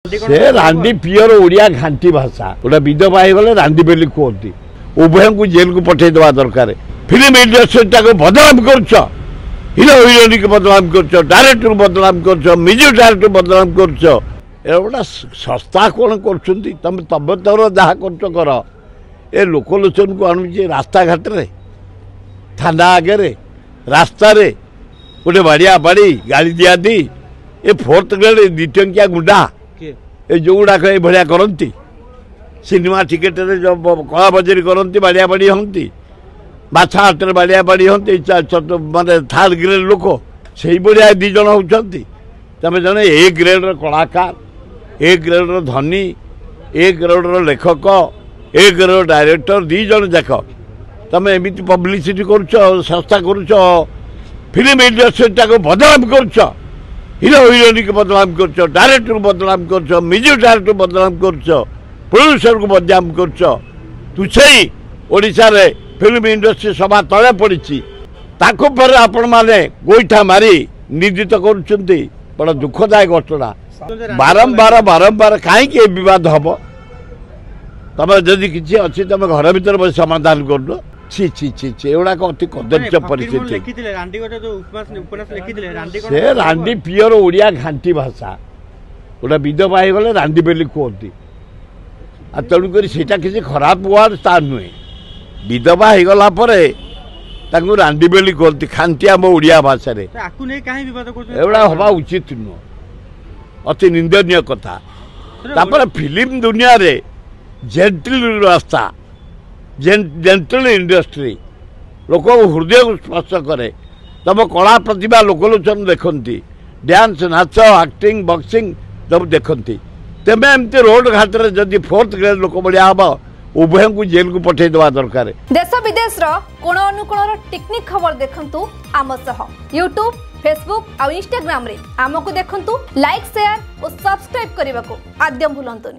से रांडी पियर ओडिया घाटी भाषा गोटे विधवा हो गले रांडी बेली कहती उभय को जेल को पठे देवा दरकार फिल्म इंडस्ट्री को बदनाम कर हिरो हिरोइन को बदनाम कर डायरेक्टर बदनाम कर म्यूजिक डायरेक्टर बदनाम कर गोटा सस्ता कौन कर तुम तब तौर जहाँ कर ए लोकलोचन को आणुचे रास्ता घाट रे थाना आगे रास्ता रे गोटे बाड़िया बाड़ी गाड़ी दिया दी ए फोर्थ ग्रेड द्विटंकिया गुंडा ए जो गुड़ाक ये भाया करती सिनेमा टिकेट जो कला बजारी करती बाड़िया बाड़ी हमें बाछा हाथ में बाड़िया बाड़ी हम माने थर्ड ग्रेड लोक से भाया दीज होती तमें जड़े ए ग्रेड कलाकार ए ग्रेड धनी ए ग्रेड लेखक ए ग्रेड डायरेक्टर दीज जाक तमें एमती पब्लिसिटी कर संस्था कर फिल्म इंडस्ट्री को बदनाम कर हिरो हिरोइन को बदनाम कर डायरेक्टर को बदनाम कर म्यूजिक डायरेक्टर बदनाम कर प्रोड्यूसर को बदनाम कर तुझे ओडिशा रे फिल्म इंडस्ट्री सभा तले पड़ी पर आपण मैंने गोईठा मारी निंदित कर बड़ा दुखदायक घटना बारंबार बारंबार कहीं बद हम तुम जदि किसी अच्छी तुम घर भर बस समाधान कर छि छि छि छि एवढा अति कदर्य परिस्थिति से रांडी पियर ओडिया घाटी भाषा गोटे विधवा हो गले रांडी बेली कहती तेणुक किसी खराब वार्ड ता नुहे विधवा हो गला रांडी बेली कहती खांती आम ओडिया भाषा एवढा हवा उचित नुह अति निंदनीय कथा फिल्म दुनिया रे जेंटल रास्ता जेंटल इंडस्ट्री लोक हृदय को स्पर्श करे तुम कला प्रतिभा लोकलोचन देखती डांस नाच एक्टिंग बॉक्सिंग सब देखती तेज एमती रोड घाट रे जदि फोर्थ ग्रेड लोक बढ़िया हम उभय को जेल को पठे देवा दरकार देश विदेश कोण अनुकोण टेक्निक खबर देखंतु आम सह यूट्यूब फेसबुक और इंस्टाग्राम रे आमको देखंतु लाइक शेयर और सब्सक्राइब करने को आद्यम भूलंतुनी।